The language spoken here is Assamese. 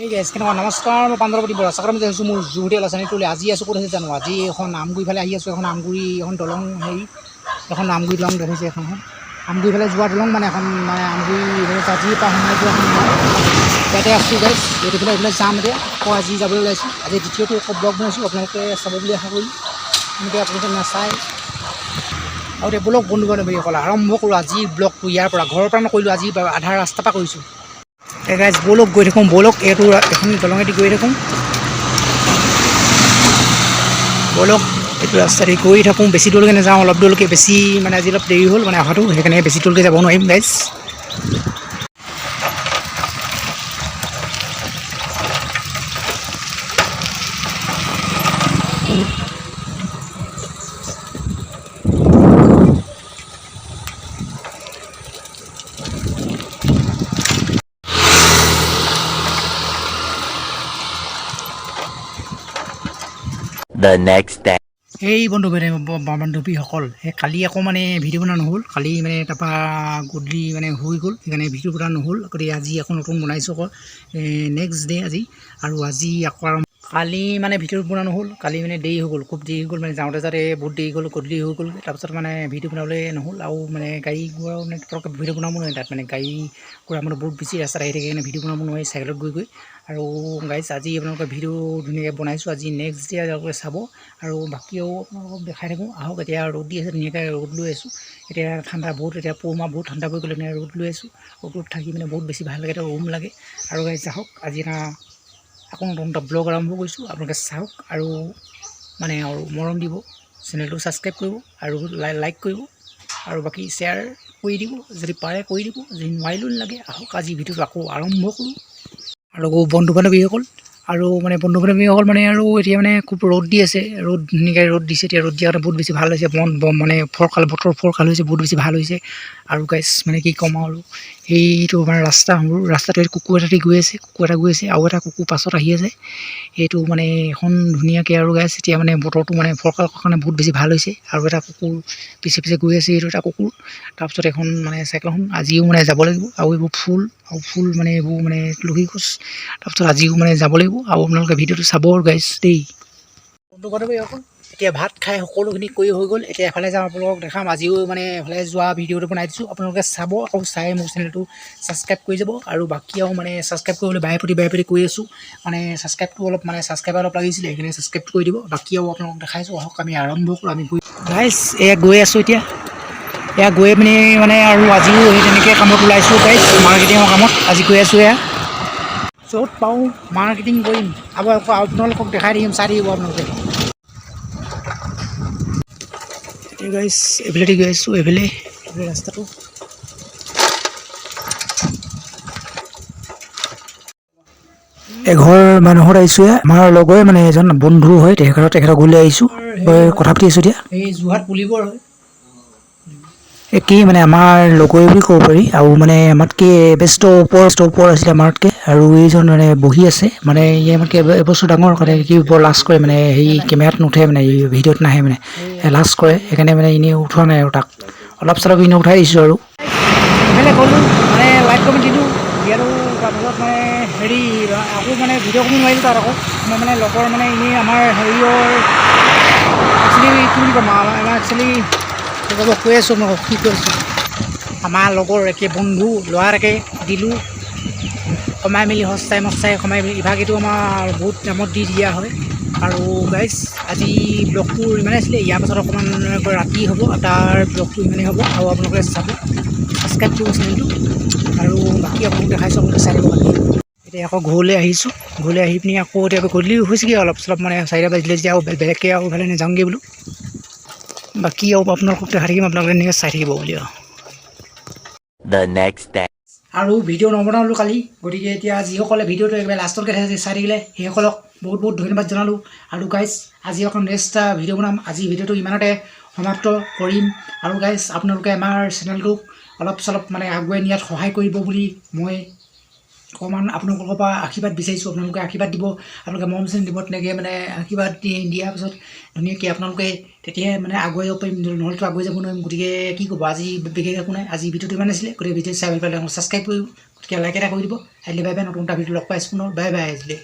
এই গাইজ কেনেকুৱা নমস্কাৰ, মই পাণ্ডৱপতি বৰা চাকৰিত আহিছোঁ মোৰ জুহুতে লাচানী তোলে। আজি আছোঁ ক'ত আছে জানো? আজি এখন আমগুৰি ফালে আহি আছোঁ। এখন আমগুৰি এখন দলং হেৰি এখন আমগুৰি দলং দেখিছে এখন আমগুৰি ফালে যোৱা দলং মানে এখন মানে আমগুৰি আজিৰ পৰা সোমাই যোৱা এখন ইয়াতে আছোঁ গাইজ। এইটো ফালে এইফালে যাম এতিয়া। আকৌ আজি যাবলৈ ওলাইছোঁ। আজি দ্বিতীয়টো আকৌ ব্লগ বনাইছোঁ, আপোনালোকে চাব বুলি আশা কৰিম। এনেকৈ আপোনালোকে নাচায় আৰু এতিয়া ব্লগ বন্ধু বান্ধৱীসকল আৰম্ভ কৰোঁ আজি ব্লগটো। ইয়াৰ পৰা ঘৰৰ পৰা নকৰিলোঁ, আজি আধা ৰাস্তাৰ পৰা কৰিছোঁ। গাইজ ব'লক গৈ থাকোঁ, ব'লক এইটো এখন দলঙেদি গৈ থাকোঁ, ব'লক এইটো ৰাস্তাদি গৈ থাকোঁ। বেছি দূৰলৈকে নাযাওঁ, অলপ দূৰলৈকে বেছি মানে আজি অলপ দেৰি হ'ল মানে অহাটো, সেইকাৰণে বেছি দূৰলৈকে যাব নোৱাৰিম গাইজ। The next day. এই বান্ধৱীসকল সেই কালি আকৌ মানে ভিডিঅ' বনোৱা নহ'ল, কালি মানে তাৰপৰা গধূলি মানে হৈ গ'ল, সেইকাৰণে ভিডিঅ' বনোৱা নহ'ল। গতিকে আজি আকৌ নতুন বনাইছোঁ আকৌ নেক্সট ডে আজি। আৰু আজি আকৌ কালি মানে ভিডিঅ' বনোৱা নহ'ল, কালি মানে দেৰি হৈ গ'ল, খুব দেৰি হৈ গ'ল মানে যাওঁতে যাওঁতে বহুত দেৰি গ'ল, গধূলি হৈ গ'ল। তাৰপিছত মানে ভিডিঅ' বনাবলৈ নহ'ল আৰু মানে গাড়ী ঘোৰা মানে পটককৈ ভিডিঅ' বনাব নোৱাৰি, তাত মানে গাড়ী ঘোৰা মানে বহুত বেছি ৰাস্তাত আহি থাকে, কাৰণে ভিডিঅ' বনাব নোৱাৰি চাইকেলত গৈ। আৰু গাইজ আজি আপোনালোকে ভিডিঅ' ধুনীয়াকৈ বনাইছোঁ, আজি নেক্সট ডে আপোনালোকে চাব। আৰু বাকীও আপোনালোকক দেখাই থাকোঁ আহক। এতিয়া ৰ'দ দি আছে, ধুনীয়াকৈ ৰ'দ লৈ আছোঁ। এতিয়া ঠাণ্ডা বহুত, এতিয়া পুহমাহ বহুত ঠাণ্ডা পৰি গ'লে মানে ৰ'দ লৈ আছোঁ। ৰ'দত থাকি মানে বহুত বেছি ভাল লাগে, এতিয়া ৰুম লাগে। আৰু গাইজ আহক, আজি এটা আকৌ নতুন এটা ব্লগ আৰম্ভ কৰিছোঁ, আপোনালোকে চাওক আৰু মানে আৰু মৰম দিব, চেনেলটো ছাবস্ক্ৰাইব কৰিব আৰু লাইক কৰিব আৰু বাকী শ্বেয়াৰ কৰি দিব, যদি পাৰে কৰি দিব, যদি নোৱাৰিলেও নালাগে। আহক আজি ভিডিঅ'টো আকৌ আৰম্ভ কৰোঁ। আৰু বন্ধু বান্ধৱীসকল আৰু মানে বন্ধু বান্ধৱীসকল মানে আৰু এতিয়া মানে খুব ৰ'দ দি আছে, ৰ'দ ধুনীয়াকৈ ৰ'দ দিছে। এতিয়া ৰ'দ দিয়াৰ কাৰণে বহুত বেছি ভাল হৈছে, মানে ফৰকাল বতৰ ফৰকাল হৈছে, বহুত বেছি ভাল হৈছে। আৰু গাইজ মানে কি ক'ম আৰু সেইটো আমাৰ ৰাস্তাটো কুকুৰ এটা গৈ আছে, আৰু এটা কুকুৰ পাছত আহি আছে। সেইটো মানে এখন ধুনীয়াকৈ আৰু গাইজ এতিয়া মানে বতৰটো মানে ফৰকাল কাৰণে বহুত বেছি ভাল হৈছে। আৰু এটা কুকুৰ পিছে পিছে গৈ আছে, এইটো এটা কুকুৰ। তাৰপিছত এখন মানে চাইকেলখন আজিও মানে যাব লাগিব, আৰু এইবোৰ ফুল মানে এইবোৰ মানে তুলসী গছ। তাৰপিছত আজিও মানে যাব লাগিব, আৰু আপোনালোকে ভিডিঅ'টো চাব গাইজ দেই। বন্ধু বান্ধৱীসকল এতিয়া ভাত খাই সকলোখিনি কৰি হৈ গ'ল, এতিয়া এফালে যাওঁ, আপোনালোকক দেখাম। আজিও মানে এফালে যোৱা ভিডিঅ'টো বনাই দিছোঁ, আপোনালোকে চাব। আকৌ চাই মোৰ চেনেলটো ছাবস্ক্ৰাইব কৰি যাব। আৰু বাকীও মানে ছাবস্ক্ৰাইব কৰিবলৈ বাৰে প্ৰতি কৰি আছোঁ, মানে ছাবস্ক্ৰাইবটো অলপ মানে ছাবস্ক্ৰাইবাৰ অলপ লাগিছিলে, সেইকাৰণে ছাবস্ক্ৰাইবটো কৰি দিব। বাকীও আপোনালোকক দেখাইছোঁ, আহক আমি আৰম্ভ কৰোঁ। আমি গাইজ এয়া গৈ আছোঁ, এতিয়া এয়া গৈ পিনি মানে আৰু আজিও সেই তেনেকৈ কামত ওলাইছোঁ গাইজ, মাৰ্কেটিঙৰ কামত আজি গৈ আছোঁ। এয়া য'ত পাওঁ মাৰ্কেটিং কৰিম, আপোনালোকক দেখাই থাকিম, চাই থাকিব আপোনালোকে। এতিয়া গাইজ এইফালেদি গৈ আছোঁ, এইফালে ৰাস্তাটো এঘৰ মানুহত আহিছোঁ। আমাৰ লগৰে মানে এজন বন্ধু হয়, তেখেতৰ ঘৰলৈ আহিছোঁ, কথা পাতি আছোঁ। এতিয়া এই যোৰহাট পুলিবৰ হয়, একেই মানে আমাৰ লগৰে বুলি ক'ব পাৰি। আৰু মানে আমাতকৈ ওপৰ আছিলে আমাতকৈ। আৰু এইজন মানে বহি আছে, মানে ই আমাতকৈ এবছৰ ডাঙৰ, মানে কি বৰ লাজ কৰে, মানে হেৰি কেমেৰাত নুঠে, মানে ভিডিঅ'ত নাহে, মানে লাজ কৰে, সেইকাৰণে মানে এনেই উঠোৱা নাই। আৰু তাক অলপ চলপ এনেই উঠাই দিছোঁ। আৰু এইফালে গ'লোঁ, মানে লাইক কমেণ্ট দিলোঁ, দিয়াটো তাৰপিছত মানে হেৰি আকৌ মানে ভিডিঅ' কৰিব নোৱাৰিলোঁ তাত। আকৌ মই মানে লগৰ মানে এনেই আমাৰ হেৰিয়ৰ একচুৱেলি কি বুলি ক'ম, আমাৰ একচুৱেলি কৈ আছোঁ, মই কি কৈ আছোঁ, আমাৰ লগৰ একে বন্ধু ল'ৰা এটাকে দিলোঁ, কমাই মেলি সস্তাই কমাই মেলি ইভাগেটো আমাৰ বহুত দামত দি দিয়া হয়। আৰু গাইজ আজি ব্লগটো ইমানেই আছিলে, ইয়াৰ পাছত অকণমান ৰাতি হ'ব, তাৰ ব্লগটো ইমানেই হ'ব। আৰু আপোনালোকে চাব, ছাবস্ক্ৰাইব কৰিব চেনেলটো, আৰু বাকী আপোনালোক দেখাইছোঁ, আপোনালোকে চাই দিব। বাকী এতিয়া আকৌ ঘৰলৈ আহিছোঁ, ঘৰলৈ আহি পিনি আকৌ এতিয়া গধূলি হৈছেগৈ অলপ চলপ, মানে 4টা বাজিলে যেতিয়া আৰু বেলেগকৈ আৰু ইফালে নাযাওঁগৈ বোলো। বাকী আৰু আপোনালোকক দেখাই থাকিম, আপোনালোকে এনেকৈ চাই থাকিব বুলি। The next day. আৰু ভিডিঅ' নবনালোঁ কালি, গতিকে এতিয়া যিসকলে ভিডিঅ'টো একেবাৰে লাষ্টলৈকে চাই থাকিলে সেইসকলক বহুত বহুত ধন্যবাদ জনালোঁ। আৰু গাইজ আজি অকণ নেক্সট এটা ভিডিঅ' বনাম, আজি ভিডিঅ'টো ইমানতে সমাপ্ত কৰিম। আৰু গাইজ আপোনালোকে আমাৰ চেনেলটোক অলপ চলপ মানে আগুৱাই নিয়াত সহায় কৰিব বুলি মই অকণমান আপোনালোকৰ পৰা আশীৰ্বাদ বিচাৰিছোঁ। আপোনালোকে আশীৰ্বাদ দিব, আপোনালোকে মৰম চেনেহ দিব। তেনেকৈ মানে আশীৰ্বাদ দিয়াৰ পিছত ধুনীয়াকৈ আপোনালোকে তেতিয়াই মানে আগুৱাই যাব পাৰিম, নহ'লেতো আগুৱাই যাব নোৱাৰিম। গতিকে কি ক'ব, আজি বিশেষ একো নাই, আজি ভিডিঅ'টো ইমান আছিলে। গতিকে ভিডিঅ' চাই ভাল পালে ছাবস্ক্ৰাইব কৰিব, গতিকে লাইক এটা কৰি দিব। আহিলে বাই বাই, নতুন এটা ভিডিঅ' লগ পাইছোঁ পুনৰ, বাই বাই আহিলে।